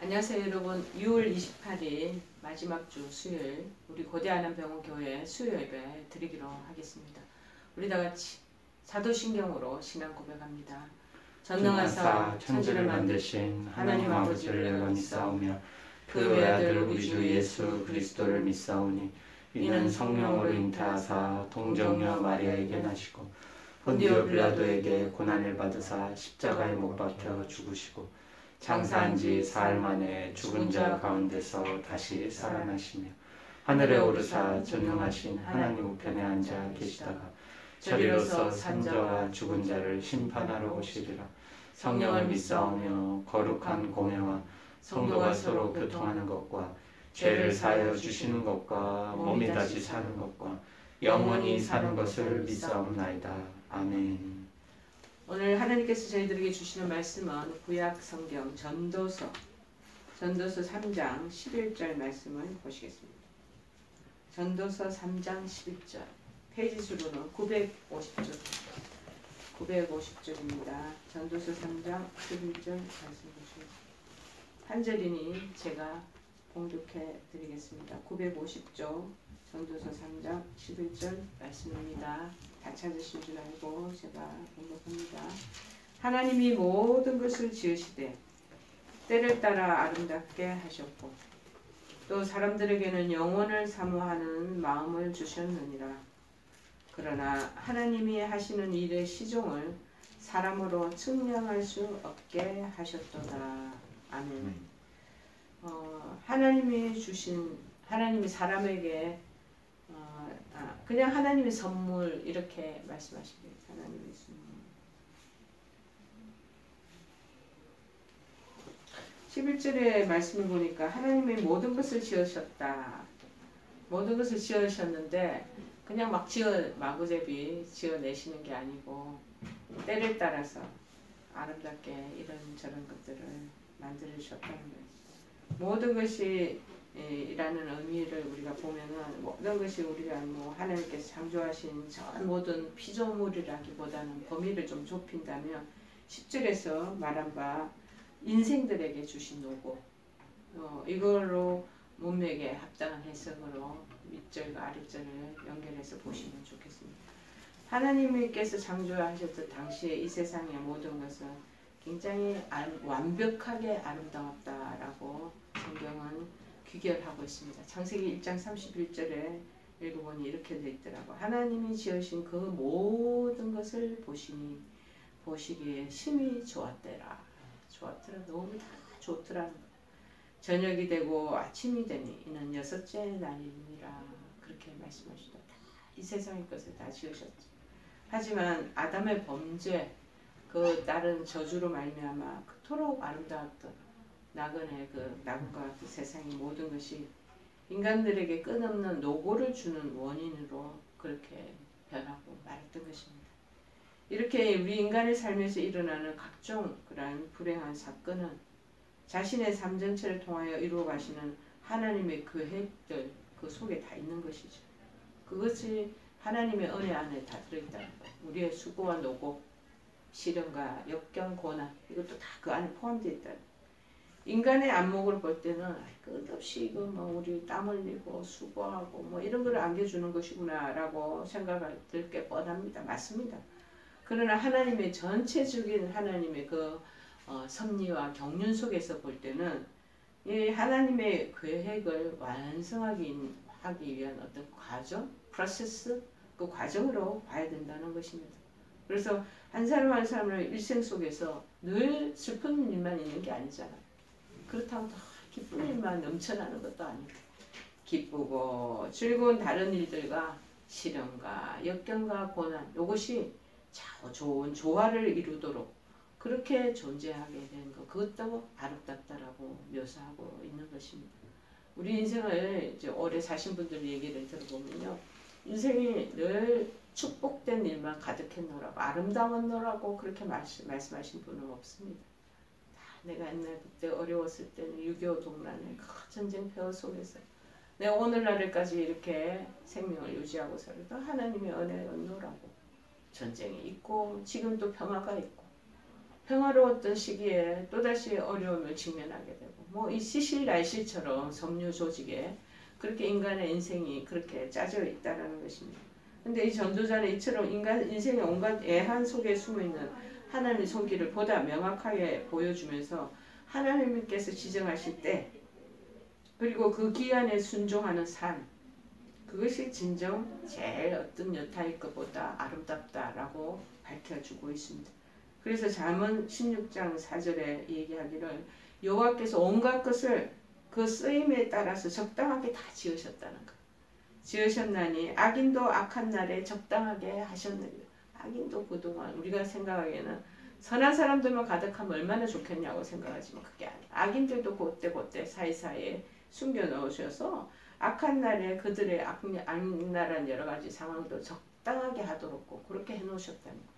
안녕하세요 여러분. 6월 28일 마지막 주 수요일 우리 고대한남병원 교회 수요 예배 드리기로 하겠습니다. 우리 다같이 사도신경으로 신앙 고백합니다. 전능하사 천지를 만드신 하나님 아버지를 내가 믿사오며 그 외아들 우리 주 예수 그리스도를 믿사오니 이는 성령으로 잉태하사 동정녀 마리아에게 나시고 본디오 빌라도에게 고난을 받으사 십자가에 못 박혀 죽으시고 장사한 지 사흘 만에 죽은 자 가운데서 다시 살아나시며 하늘에 오르사 전능하신 하나님 우편에 앉아 계시다가 저리로서 산자와 죽은 자를 심판하러 오시리라. 성령을 믿사오며 거룩한 공회와 성도가 서로 교통하는 것과 죄를 사하여 주시는 것과 몸이 다시 사는 것과 영원히 사는 것을 믿사옵나이다. 아멘. 오늘 하나님께서 저희들에게 주시는 말씀은 구약 성경 전도서 3장 11절 말씀을 보시겠습니다. 전도서 3장 11절 페이지 수로는 950쪽입니다. 전도서 3장 11절 말씀 보시겠습니다. 한 절이니 제가 봉독해 드리겠습니다. 950쪽 전도서 3장 11절 말씀입니다. 다 찾으신 줄 알고 제가 봉독합니다. 하나님이 모든 것을 지으시되 때를 따라 아름답게 하셨고 또 사람들에게는 영원을 사모하는 마음을 주셨느니라. 그러나 하나님이 하시는 일의 시종을 사람으로 측량할 수 없게 하셨도다. 아멘. 하나님이 사람에게 그냥 하나님의 선물 이렇게 말씀하십니다. 하나님의 선물. 11절의 말씀을 보니까 하나님의 모든 것을 지으셨다. 모든 것을 지으셨는데 그냥 막 마구잡이 지어내시는 게 아니고 때를 따라서 아름답게 이런저런 것들을 만들으셨다는 거예요. 모든 것이 이라는 의미를 우리가 보면은 모든 것이 우리가 하나님께서 창조하신 전 모든 피조물이라기보다는 범위를 좀 좁힌다면 10절에서 말한 바 인생들에게 주신 노고 이걸로 문맥에 합당한 해석으로 밑절과 아랫절을 연결해서 보시면 좋겠습니다. 하나님께서 창조하셨던 당시에 이 세상의 모든 것은 굉장히 완벽하게 아름다웠다라고 성경은 귀결하고 있습니다. 창세기 1장 31절에 읽어보니 이렇게 되어 있더라고. 하나님이 지으신 그 모든 것을 보시기에 심히 좋았더라. 너무 다 좋더라는 거예요. 저녁이 되고 아침이 되니 이는 여섯째 날이니라. 그렇게 말씀하시다. 이 세상의 것을 다 지으셨지. 하지만 아담의 범죄 그 다른 저주로 말미암아 그토록 아름다웠던 낙원과 같은 세상의 모든 것이 인간들에게 끝없는 노고를 주는 원인으로 그렇게 변하고 말았던 것입니다. 이렇게 우리 인간의 삶에서 일어나는 각종 그러한 불행한 사건은 자신의 삶 전체를 통하여 이루어 가시는 하나님의 계획들 그 속에 다 있는 것이죠. 그것이 하나님의 은혜 안에 다 들어있다는 거예요. 우리의 수고와 노고, 시련과 역경, 고난 이것도 다 그 안에 포함되어 있다는 거예요. 인간의 안목을 볼 때는 끝없이 이거 우리 땀 흘리고 수고하고 이런 걸 안겨주는 것이구나 라고 생각할 게 뻔합니다. 맞습니다. 그러나 하나님의 전체적인 하나님의 그 섭리와 경륜 속에서 볼 때는 이 하나님의 계획을 완성하기 위한 어떤 과정, 프로세스, 그 과정으로 봐야 된다는 것입니다. 그래서 한 사람 한 사람의 일생 속에서 늘 슬픈 일만 있는 게 아니잖아요. 그렇다고 다 기쁜 일만 넘쳐나는 것도 아니고 기쁘고 즐거운 다른 일들과 시련과 역경과 고난 이것이 좋은 조화를 이루도록 그렇게 존재하게 된 것 그것도 아름답다라고 묘사하고 있는 것입니다. 우리 인생을 이제 오래 사신 분들 얘기를 들어보면요. 인생이 늘 축복된 일만 가득했노라고 아름다웠노라고 그렇게 말씀하신 분은 없습니다. 내가 옛날 그때 어려웠을 때는 6.25 동란의 큰 전쟁 폐허 속에서 내가 오늘날까지 이렇게 생명을 유지하고 살아도 하나님의 은혜였노라고 전쟁이 있고 지금도 평화가 있고 평화로웠던 시기에 또다시 어려움을 직면하게 되고 뭐 이 시실 날씨처럼 섬유 조직에 그렇게 인간의 인생이 그렇게 짜져 있다라는 것입니다. 근데 이 전도자는 이처럼 인간 인생의 온갖 애한 속에 숨어있는 하나님의 손길을 보다 명확하게 보여주면서 하나님께서 지정하실 때 그리고 그 기한에 순종하는 삶 그것이 진정 제일 어떤 여타의 것보다 아름답다라고 밝혀주고 있습니다. 그래서 잠언 16장 4절에 얘기하기를 여호와께서 온갖 것을 그 쓰임에 따라서 적당하게 다 지으셨다는 것. 지으셨나니 악인도 악한 날에 적당하게 하셨느니라. 악인도 그동안 우리가 생각하기에는 선한 사람들만 가득하면 얼마나 좋겠냐고 생각하지만 그게 아니야. 악인들도 그때 사이사이에 숨겨 넣으셔서 악한 날에 그들의 악랄한 여러 가지 상황도 적당하게 하도록 그렇게 해놓으셨다는 거예요.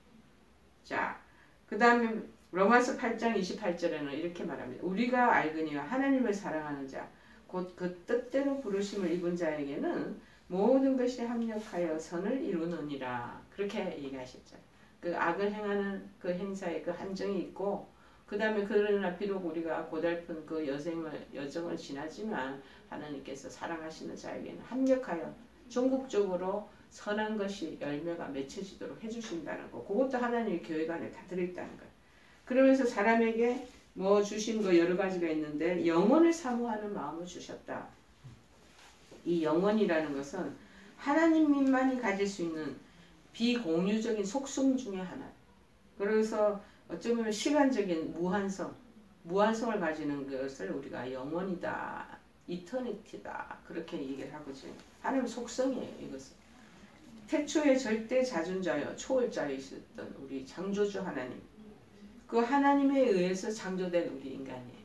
자, 그 다음에 로마서 8장 28절에는 이렇게 말합니다. 우리가 알거니와 하나님을 사랑하는 자, 곧 그 뜻대로 부르심을 입은 자에게는 모든 것이 합력하여 선을 이루느니라. 그렇게 얘기하셨죠. 그 악을 행하는 그 행사에 그 한정이 있고 그 다음에 그러나 비록 우리가 고달픈 그 여정을 지나지만 하나님께서 사랑하시는 자에게는 합력하여 종국적으로 선한 것이 열매가 맺혀지도록 해주신다는 거. 그것도 하나님의 교회가 안에 다 들어있다는 거예요. 그러면서 사람에게 뭐 주신 거 여러 가지가 있는데 영혼을 사모하는 마음을 주셨다. 이 영혼이라는 것은 하나님만이 가질 수 있는 비공유적인 속성 중에 하나. 그래서 어쩌면 시간적인 무한성을 가지는 것을 우리가 영혼이다, 이터니티다 그렇게 얘기를 하거든요. 하나님 속성이에요. 이것은. 태초에 절대 자존자여 초월자이셨던 우리 창조주 하나님. 그 하나님에 의해서 창조된 우리 인간이에요.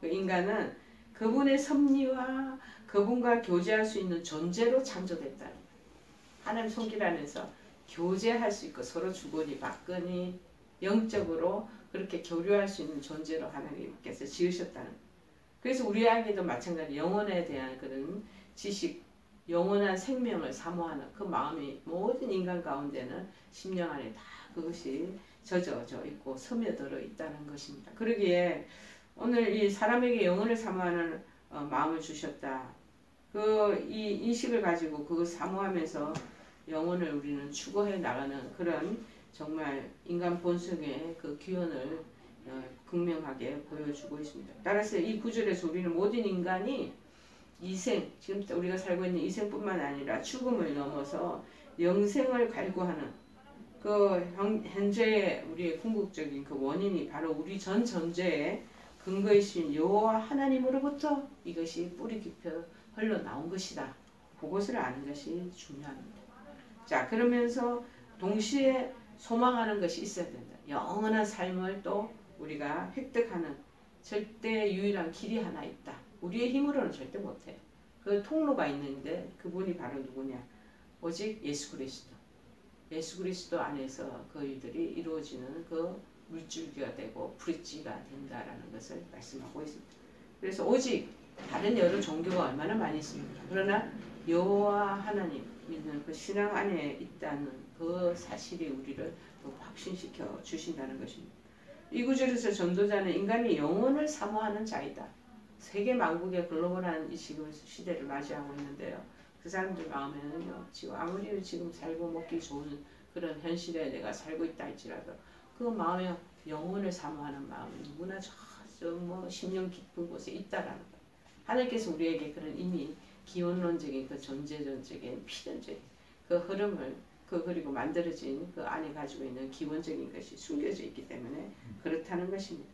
그 인간은 그분의 섭리와 그분과 교제할 수 있는 존재로 창조됐다는 거예요. 하나님 손길 안에서 교제할 수 있고 서로 주거니 받거니 영적으로 그렇게 교류할 수 있는 존재로 하나님께서 지으셨다는 거예요. 그래서 우리에게도 마찬가지 영혼에 대한 그런 지식, 영원한 생명을 사모하는 그 마음이 모든 인간 가운데는 심령 안에 다 그것이 젖어져 있고 스며들어 있다는 것입니다. 그러기에 오늘 이 사람에게 영혼을 사모하는 마음을 주셨다. 이 인식을 가지고 그걸 사모하면서 영혼을 우리는 추구해 나가는 그런 정말 인간 본성의 그 기원을 극명하게 보여주고 있습니다. 따라서 이 구절에서 우리는 모든 인간이 이생, 지금 우리가 살고 있는 이생뿐만 아니라 죽음을 넘어서 영생을 갈구하는 그 현재의 우리의 궁극적인 그 원인이 바로 우리 전 존재의 근거이신 여호와 하나님으로부터 이것이 뿌리 깊어 흘러나온 것이다. 그것을 아는 것이 중요합니다. 자, 그러면서 동시에 소망하는 것이 있어야 된다. 영원한 삶을 또 우리가 획득하는 절대 유일한 길이 하나 있다. 우리의 힘으로는 절대 못해. 그 통로가 있는데 그분이 바로 누구냐? 오직 예수 그리스도. 예수 그리스도 안에서 그 일들이 이루어지는 그 물줄기가 되고 브릿지가 된다라는 것을 말씀하고 있습니다. 그래서 오직 다른 여러 종교가 얼마나 많이 있습니까? 그러나 여호와 하나님 믿는 그 신앙 안에 있다는 그 사실이 우리를 또 확신시켜 주신다는 것입니다. 이 구절에서 전도자는 인간이 영혼을 사모하는 자이다. 세계 만국의 글로벌한 이 지금 시대를 맞이하고 있는데요. 그 사람들 마음에는요, 지금 아무리 지금 살고 먹기 좋은 그런 현실에 내가 살고 있다 할지라도 그 마음에 영혼을 사모하는 마음은 누구나 저 심령 깊은 곳에 있다라는 거예요. 하나님께서 우리에게 그런 이미 기원론적인 그 존재론적인 필연적인 그 흐름을 그리고 만들어진 그 안에 가지고 있는 기본적인 것이 숨겨져 있기 때문에 그렇다는 것입니다.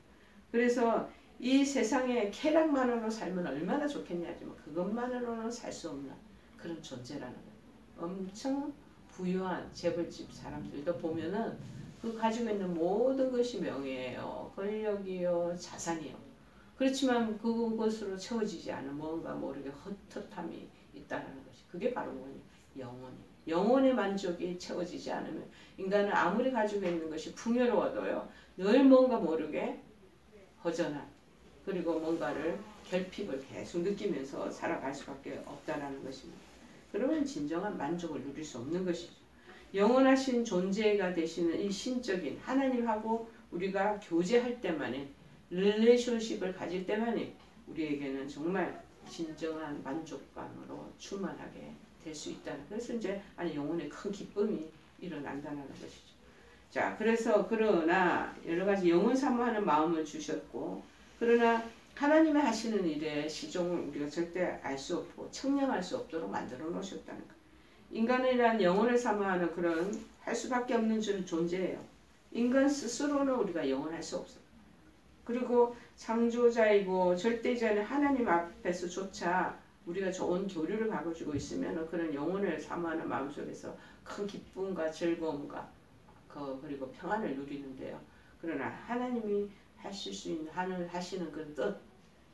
그래서 이 세상에 쾌락만으로 살면 얼마나 좋겠냐지만 그것만으로는 살 수 없는 그런 존재라는 거예요. 엄청 부유한 재벌집 사람들도 보면은 그 가지고 있는 모든 것이 명예예요. 권력이요. 자산이요. 그렇지만 그것으로 채워지지 않은 뭔가 모르게 헛헛함이 있다는 것이 그게 바로 뭐냐? 영혼이. 영혼의 만족이 채워지지 않으면 인간은 아무리 가지고 있는 것이 풍요로워도요. 늘 뭔가 모르게 허전한 그리고 뭔가를 결핍을 계속 느끼면서 살아갈 수밖에 없다라는 것입니다. 그러면 진정한 만족을 누릴 수 없는 것이죠. 영원하신 존재가 되시는 이 신적인 하나님하고 우리가 교제할 때만이 릴레이션십을 가질 때만이 우리에게는 정말 진정한 만족감으로 충만하게 될 수 있다는, 그래서 이제 영혼의 큰 기쁨이 일어난다는 것이죠. 자, 그래서 그러나 여러 가지 영혼 사모하는 마음을 주셨고, 그러나 하나님의 하시는 일의 시종을 우리가 절대 알 수 없고 청량할 수 없도록 만들어 놓으셨다는 것. 인간이란 영혼을 사모하는 그런 할 수밖에 없는 존재예요. 인간 스스로는 우리가 영원할 수 없어요. 그리고 창조자이고 절대자는 하나님 앞에서조차 우리가 좋은 교류를 가지고 있으면 그런 영혼을 사모하는 마음속에서 큰 기쁨과 즐거움과 그리고 평안을 누리는데요. 그러나 하나님이 하실 수 있는 하시는 그 뜻,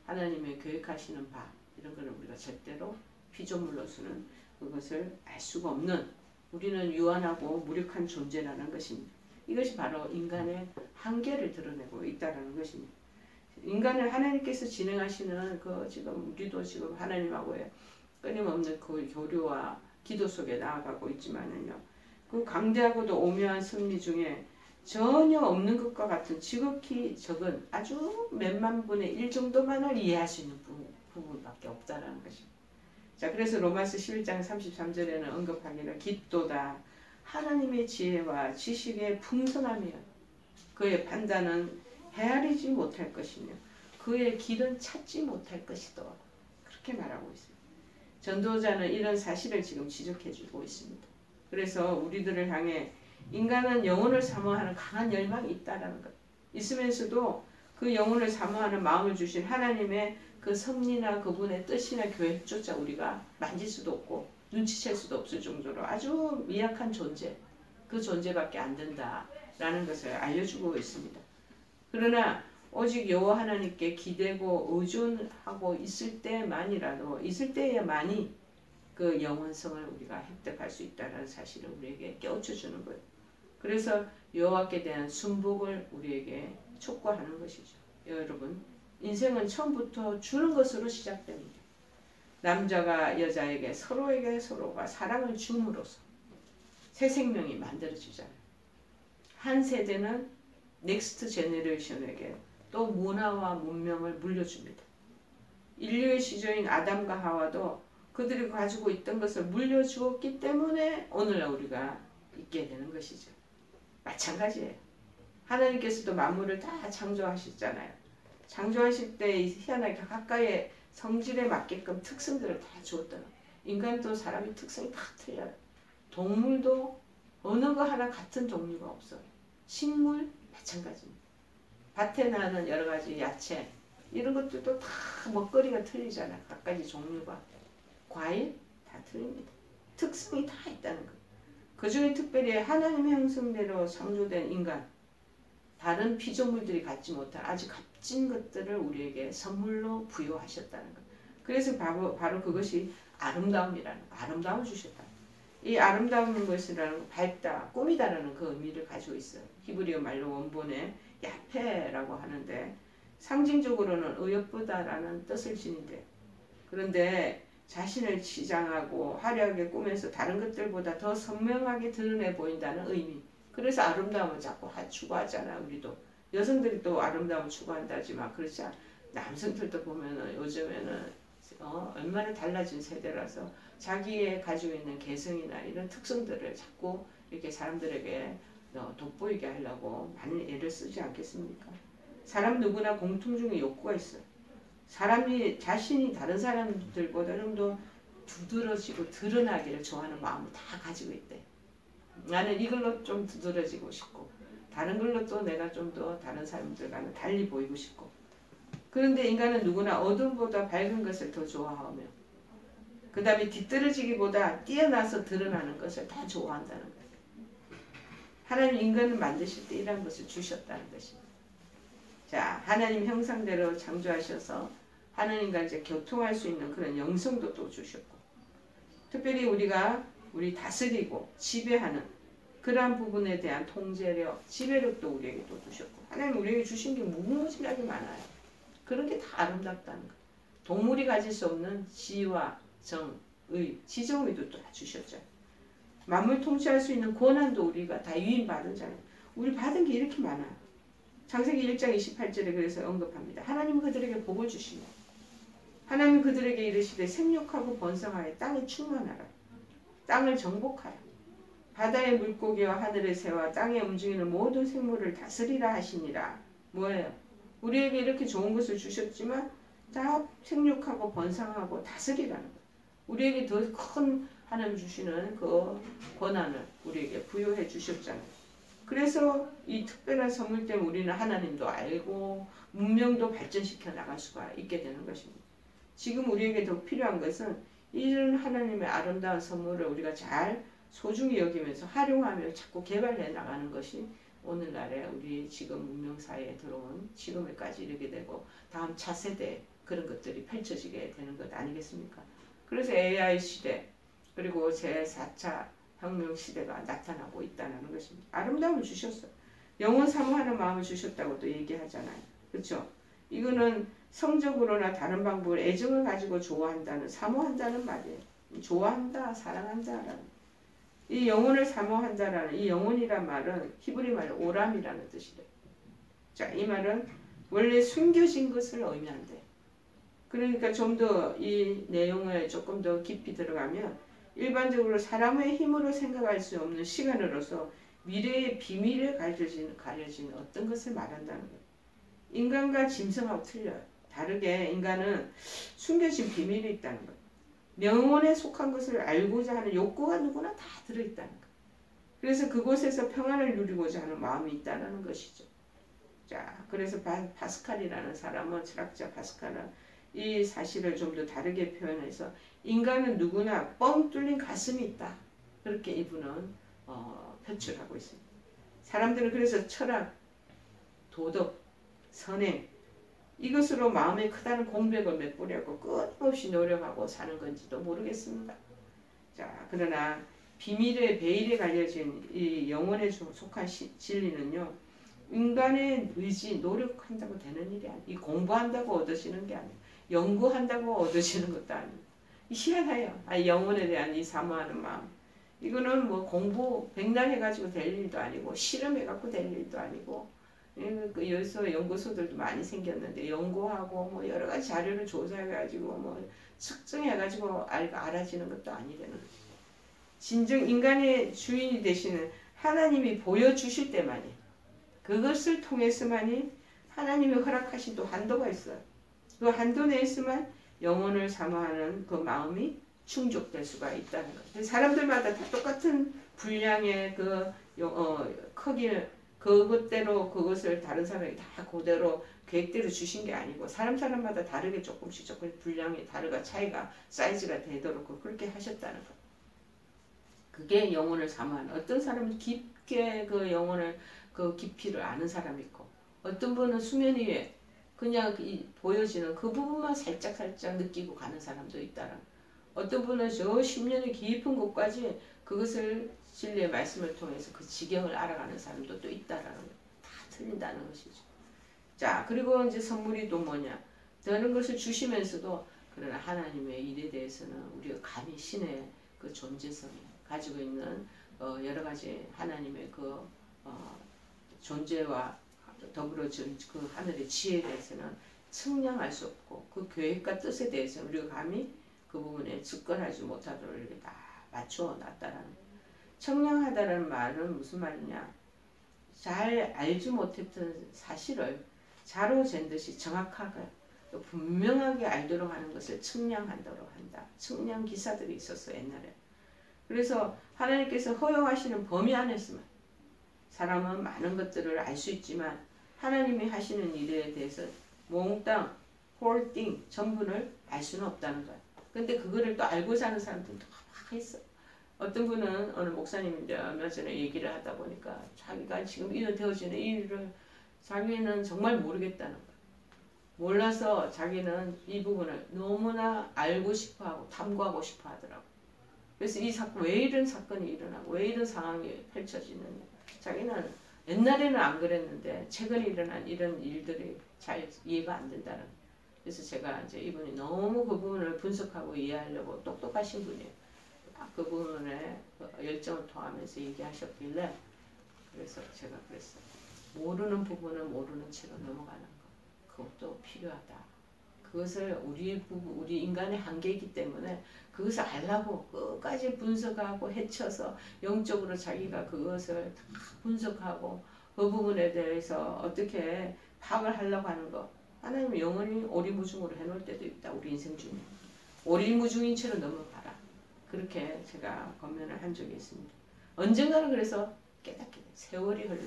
하나님의 계획하시는 바, 이런 거는 우리가 절대로 피조물로서는 그것을 알 수가 없는, 우리는 유한하고 무력한 존재라는 것입니다. 이것이 바로 인간의 한계를 드러내고 있다는 것입니다. 인간을 하나님께서 진행하시는 지금 우리도 지금 하나님하고의 끊임없는 그 교류와 기도 속에 나아가고 있지만은요, 그 강대하고도 오묘한 섭리 중에 전혀 없는 것과 같은 지극히 적은 아주 몇만 분의 1 정도만을 이해할 수 있는 부분밖에 없다라는 것입니다. 자, 그래서 로마서 11장 33절에는 언급하기를 깊도다 하나님의 지혜와 지식의 풍성함이여 그의 판단은 헤아리지 못할 것이며 그의 길은 찾지 못할 것이다. 그렇게 말하고 있습니다. 전도자는 이런 사실을 지금 지적해주고 있습니다. 그래서 우리들을 향해 인간은 영혼을 사모하는 강한 열망이 있다라는 것. 있으면서도 그 영혼을 사모하는 마음을 주신 하나님의 그 섭리나 그분의 뜻이나 계획조차 우리가 만질 수도 없고 눈치챌 수도 없을 정도로 아주 미약한 존재, 그 존재밖에 안 된다라는 것을 알려주고 있습니다. 그러나 오직 여호와 하나님께 기대고 의존하고 있을 때에만이 그 영원성을 우리가 획득할 수 있다는 사실을 우리에게 깨우쳐주는 거예요. 그래서 여호와께 대한 순복을 우리에게 촉구하는 것이죠. 여러분, 인생은 처음부터 주는 것으로 시작됩니다. 남자가 여자에게 서로가 사랑을 줌으로써 새 생명이 만들어지잖아요. 한 세대는 넥스트 제너레이션에게 또 문화와 문명을 물려줍니다. 인류의 시조인 아담과 하와도 그들이 가지고 있던 것을 물려주었기 때문에 오늘날 우리가 있게 되는 것이죠. 마찬가지예요. 하나님께서도 만물을 다 창조하셨잖아요. 창조하실 때 희한하게 각각의 성질에 맞게끔 특성들을 다 주었더라. 인간도 사람이 특성이 다 틀려요. 동물도 어느 거 하나 같은 종류가 없어요. 식물 마찬가지입니다. 밭에 나는 여러 가지 야채 이런 것들도 다 먹거리가 틀리잖아요. 각가지 종류가. 과일 다 틀립니다. 특성이 다 있다는 거예요. 그 중에 특별히 하나님의 형상대로 창조된 인간, 다른 피조물들이 갖지 못한 아주 값진 것들을 우리에게 선물로 부여하셨다는 것. 그래서 바로 그것이 아름다움이라는 거. 아름다움을 주셨다. 이 아름다운 것이라는 밝다, 꾸미다라는 그 의미를 가지고 있어요. 히브리어 말로 원본에 야페라고 하는데 상징적으로는 의협부다라는 뜻을 지닌대요. 그런데 자신을 치장하고 화려하게 꾸며서 다른 것들보다 더 선명하게 드러내 보인다는 의미. 그래서 아름다움을 자꾸 추구하잖아요. 우리도 여성들이 또 아름다움을 추구한다지만 그렇지 않아요. 남성들도 보면은 요즘에는 얼마나 달라진 세대라서 자기의 가지고 있는 개성이나 이런 특성들을 자꾸 이렇게 사람들에게 돋보이게 하려고 많은 애를 쓰지 않겠습니까? 사람 누구나 공통적인 욕구가 있어요. 사람이 자신이 다른 사람들보다 좀 더 두드러지고 드러나기를 좋아하는 마음을 다 가지고 있대. 나는 이걸로 좀 두드러지고 싶고 다른 걸로 또 내가 좀 더 다른 사람들과는 달리 보이고 싶고. 그런데 인간은 누구나 어둠보다 밝은 것을 더 좋아하며 그 다음에 뒤떨어지기보다 뛰어나서 드러나는 것을 다 좋아한다는 거예요. 하나님 인간을 만드실 때 이런 것을 주셨다는 것입니다. 자, 하나님 형상대로 창조하셔서 하나님과 이제 교통할 수 있는 그런 영성도 또 주셨고, 특별히 우리 다스리고 지배하는 그러한 부분에 대한 통제력, 지배력도 우리에게 또 주셨고, 하나님 우리에게 주신 게 무궁무진하게 많아요. 그런 게 다 아름답다는 거예요. 동물이 가질 수 없는 지와 정, 의, 지정의도 또 다 주셨죠. 만물 통치할 수 있는 권한도 우리가 다 위임받은 자예요. 우리 받은 게 이렇게 많아요. 창세기 1장 28절에 그래서 언급합니다. 하나님 그들에게 복을 주시며 하나님 그들에게 이르시되 생육하고 번성하여 땅에 충만하라. 땅을 정복하라. 바다의 물고기와 하늘의 새와 땅에 움직이는 모든 생물을 다스리라 하시니라. 뭐예요? 우리에게 이렇게 좋은 것을 주셨지만 다 생육하고 번성하고 다스리라는 거예요. 우리에게 더 큰 하나님 주시는 그 권한을 우리에게 부여해 주셨잖아요. 그래서 이 특별한 선물 때문에 우리는 하나님도 알고 문명도 발전시켜 나갈 수가 있게 되는 것입니다. 지금 우리에게 더 필요한 것은 이런 하나님의 아름다운 선물을 우리가 잘 소중히 여기면서 활용하며 자꾸 개발해 나가는 것이 오늘날에 우리 지금 문명사회에 들어온 지금까지 이르게 되고 다음 차세대 그런 것들이 펼쳐지게 되는 것 아니겠습니까? 그래서 AI 시대 그리고 제4차 혁명 시대가 나타나고 있다는 것입니다. 아름다움을 주셨어요. 영원 사모하는 마음을 주셨다고 또 얘기하잖아요. 그렇죠? 이거는 성적으로나 다른 방법으로 애정을 가지고 좋아한다는 사모한다는 말이에요. 좋아한다, 사랑한다라는 이 영혼을 사모한다라는 이 영혼이란 말은 히브리 말로 오람이라는 뜻이래요. 자, 이 말은 원래 숨겨진 것을 의미한대. 그러니까 좀 더 이 내용을 조금 더 깊이 들어가면 일반적으로 사람의 힘으로 생각할 수 없는 시간으로서 미래의 비밀을 가려진 어떤 것을 말한다는 거예요. 인간과 짐승하고 틀려요. 다르게 인간은 숨겨진 비밀이 있다는 거예요. 영혼에 속한 것을 알고자 하는 욕구가 누구나 다 들어있다는 거예요. 그래서 그곳에서 평안을 누리고자 하는 마음이 있다는 것이죠. 자, 그래서 파스칼이라는 사람은 철학자 파스칼은 이 사실을 좀 더 다르게 표현해서 인간은 누구나 뻥 뚫린 가슴이 있다. 그렇게 이분은 표출하고 있습니다. 사람들은 그래서 철학, 도덕, 선행 이것으로 마음이 크다는 공백을 메꾸려고 끊임없이 노력하고 사는 건지도 모르겠습니다. 자, 그러나 비밀의 베일에 갈려진 이 영혼에 속한 진리는요. 인간의 의지, 노력한다고 되는 일이 아니에요. 이 공부한다고 얻으시는 게 아니에요. 연구한다고 얻으시는 것도 아니에요. 희한해요. 영혼에 대한 이 사모하는 마음. 이거는 뭐 공부 백날 해가지고 될 일도 아니고 실험해갖고 될 일도 아니고 여기서 연구소들도 많이 생겼는데 연구하고 뭐 여러 가지 자료를 조사해가지고 뭐 측정해가지고 알아지는 것도 아니라는 거죠. 진정 인간의 주인이 되시는 하나님이 보여주실 때만이 그것을 통해서만이 하나님이 허락하신 또 한도가 있어요. 그 한도 내에서만 영혼을 사모하는 그 마음이 충족될 수가 있다는 거예요. 사람들마다 다 똑같은 분량의 크기를 그것대로 그것을 다른 사람이 다 그대로 계획대로 주신 게 아니고 사람마다 다르게 조금씩 분량이 다르가 차이가 사이즈가 되도록 그렇게 하셨다는 거예요. 그게 영혼을 사모하는 어떤 사람은 깊게 그 영혼을 그 깊이를 아는 사람이 있고 어떤 분은 수면 위에 그냥 보여지는 그 부분만 살짝 느끼고 가는 사람도 있다는 어떤 분은 저 10년의 깊은 곳까지 그것을 진리의 말씀을 통해서 그 지경을 알아가는 사람도 또 있다라는 거. 다 틀린다는 것이죠. 자, 그리고 이제 선물이 또 뭐냐. 다른 것을 주시면서도 그러나 하나님의 일에 대해서는 우리가 감히 신의 그 존재성이 가지고 있는 여러 가지 하나님의 그 존재와 더불어 그 하늘의 지혜에 대해서는 측량할 수 없고 그 계획과 뜻에 대해서는 우리가 감히 그 부분에 접근하지 못하도록 이렇게 다 맞추어 놨다라는 거예요. 청량하다는 말은 무슨 말이냐. 잘 알지 못했던 사실을 자로 잰 듯이 정확하게 분명하게 알도록 하는 것을 측량하도록 한다. 측량 기사들이 있었어 옛날에. 그래서 하나님께서 허용하시는 범위 안에서만 사람은 많은 것들을 알 수 있지만 하나님이 하시는 일에 대해서 몽땅 whole thing 전부를 알 수는 없다는 거야. 근데 그거를 또 알고자 하는 사람들도 막 있어. 어떤 분은 어느 목사님인데 얼마 전에 얘기를 하다 보니까 자기가 지금 되어지는 이 일을 자기는 정말 모르겠다는 거야. 몰라서 자기는 이 부분을 너무나 알고 싶어하고 탐구하고 싶어 하더라고. 그래서 이 사건, 왜 이런 사건이 일어나고 왜 이런 상황이 펼쳐지느냐. 자기는 옛날에는 안 그랬는데 최근에 일어난 이런 일들이 잘 이해가 안 된다는 거예요. 그래서 제가 이제 이분이 너무 그 부분을 분석하고 이해하려고 똑똑하신 분이에요. 그 부분에 열정을 통하면서 얘기하셨길래 그래서 제가 그랬어요. 모르는 부분은 모르는 채로 넘어가는 것, 그것도 필요하다. 그것을 우리 인간의 한계이기 때문에 그것을 알라고 끝까지 분석하고 헤쳐서 영적으로 자기가 그것을 다 분석하고 그 부분에 대해서 어떻게 파악을 하려고 하는 것, 하나님은 영원히 오리무중으로 해놓을 때도 있다. 우리 인생 중에 오리무중인 채로 넘어가라. 그렇게 제가 권면을 한 적이 있습니다. 언젠가는 그래서 깨닫게 돼. 세월이 흘러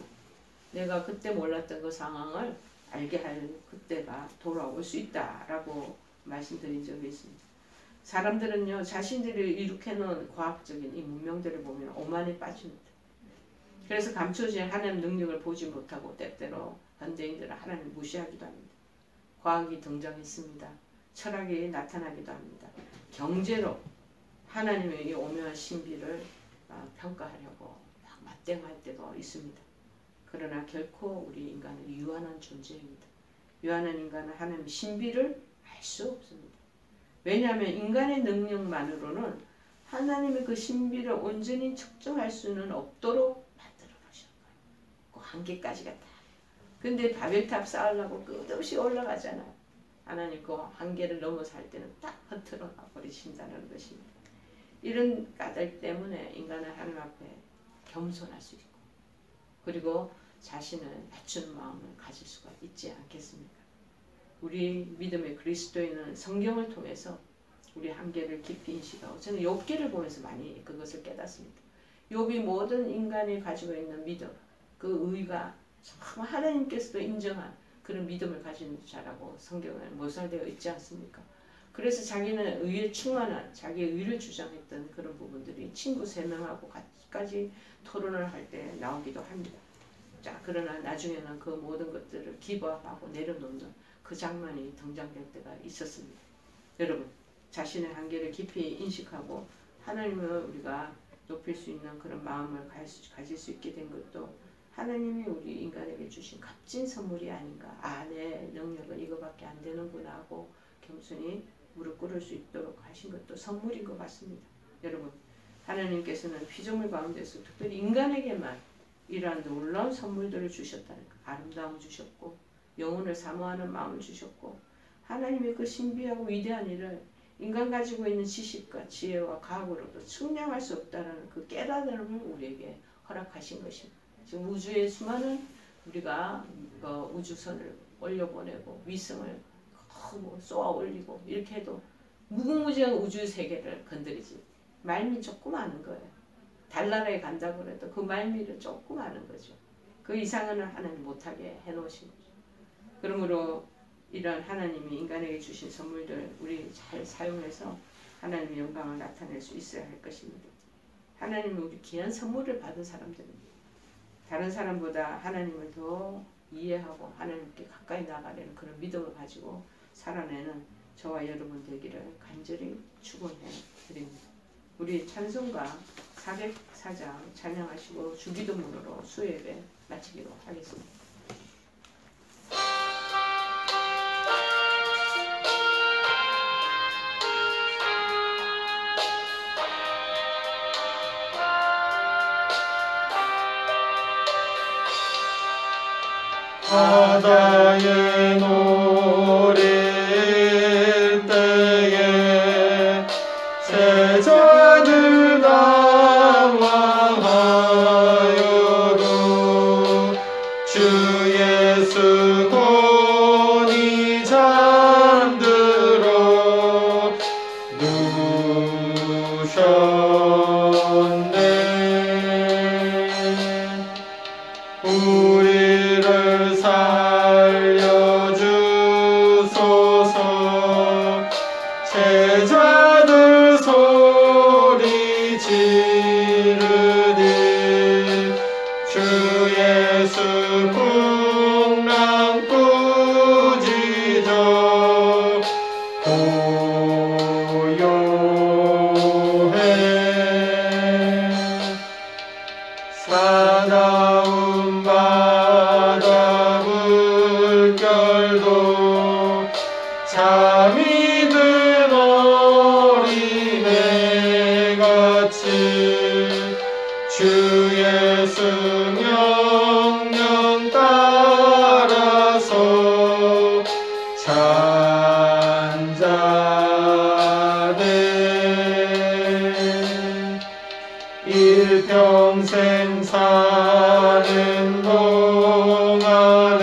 내가 그때 몰랐던 그 상황을 알게 할 그때가 돌아올 수 있다라고 말씀드린 적이 있습니다. 사람들은요, 자신들이 일으켜놓은 과학적인 이 문명들을 보면 오만에 빠집니다. 그래서 감춰진 하나님 능력을 보지 못하고 때때로 현대인들은 하나님을 무시하기도 합니다. 과학이 등장했습니다. 철학이 나타나기도 합니다. 경제로 하나님의 이 오묘한 신비를 평가하려고 막 맞대응할 때도 있습니다. 그러나 결코 우리 인간은 유한한 존재입니다. 유한한 인간은 하나님의 신비를 알 수 없습니다. 왜냐하면 인간의 능력만으로는 하나님의 그 신비를 온전히 측정할 수는 없도록 만들어 놓으셨어요. 그 한계까지가 다. 근데 바벨탑 쌓으려고 끝없이 올라가잖아요. 하나님 그 한계를 넘어살 때는 딱 흐트러 버리신다는 것입니다. 이런 까닭 때문에 인간은 하나님 앞에 겸손할 수 있고, 그리고 자신을 낮추는 마음을 가질 수가 있지 않겠습니까? 우리 믿음의 그리스도인은 성경을 통해서 우리 한계를 깊이 인식하고, 저는 욥기를 보면서 많이 그것을 깨닫습니다. 욥이 모든 인간이 가지고 있는 믿음, 그 의가 참 하나님께서도 인정한 그런 믿음을 가진 자라고 성경에 묘사되어 있지 않습니까? 그래서 자기는 의에 충만한, 자기의 의를 주장했던 그런 부분들이 친구 3명하고 같이 토론을 할 때 나오기도 합니다. 자, 그러나 나중에는 그 모든 것들을 기부하고 내려놓는 그 장면이 등장될 때가 있었습니다. 여러분, 자신의 한계를 깊이 인식하고 하나님을 우리가 높일 수 있는 그런 마음을 가질 수 있게 된 것도 하나님이 우리 인간에게 주신 값진 선물이 아닌가. 아, 내 능력은 이거밖에 안 되는구나 하고 겸손히 무릎 꿇을 수 있도록 하신 것도 선물인 것 같습니다. 여러분, 하나님께서는 피조물 가운데서 특별히 인간에게만 이러한 놀라운 선물들을 주셨다는 것. 아름다움을 주셨고, 영혼을 사모하는 마음을 주셨고, 하나님의 그 신비하고 위대한 일을 인간 가지고 있는 지식과 지혜와 과학으로도 측량할 수 없다는 그 깨달음을 우리에게 허락하신 것입니다. 지금 우주의 수많은 우리가 우주선을 올려보내고 위성을 쏘아 올리고 이렇게 해도 무궁무진한 우주 세계를 건드리지 말미 조금 아는 거예요. 달나라에 간다고 해도 그 말미를 조금 아는 거죠. 그 이상은 하나님 못하게 해놓으신 거죠. 그러므로 이런 하나님이 인간에게 주신 선물들 우리 잘 사용해서 하나님의 영광을 나타낼 수 있어야 할 것입니다. 하나님은 우리 귀한 선물을 받은 사람들입니다. 다른 사람보다 하나님을 더 이해하고 하나님께 가까이 나가려는 그런 믿음을 가지고 살아내는 저와 여러분 되기를 간절히 축원해 드립니다. 우리 찬송가 404장 찬양하시고 주기도문으로 수요예배 마치기로 하겠습니다. 바다에 노릴 때에 세자들 당황하여도 주 예수 곤히 잠들어 누우셨네. 우리를 살려주 평생 사는 동안에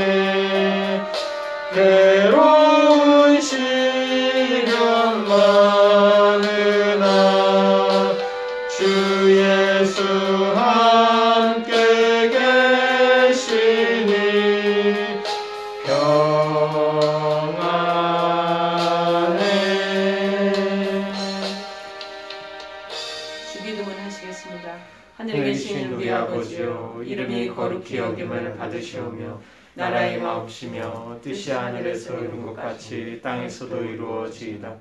괴로운 시련 많으나 주 예수 함께 계시니 평안해. 주기도문 하시겠습니다. 하늘에 계신 우리 아버지여, 이름이 거룩히 여김을 받으시오며 나라의 마옵시며 뜻이 하늘에서 이룬 것 같이 땅에서도 이루어지이다.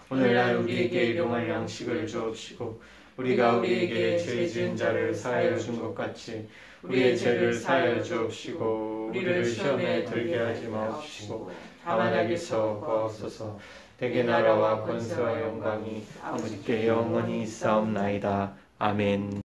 오늘날 우리에게 일용할 양식을 주옵시고 우리가 우리에게 죄 지은 자를 사하여 준 것 같이 우리의 죄를 사하여 주옵시고 우리를 시험에 들게 하지 마옵시고 다만 악에서 구하옵소서. 대개 나라와 권세와 영광이 아버지께 영원히 있사옵나이다. 아멘.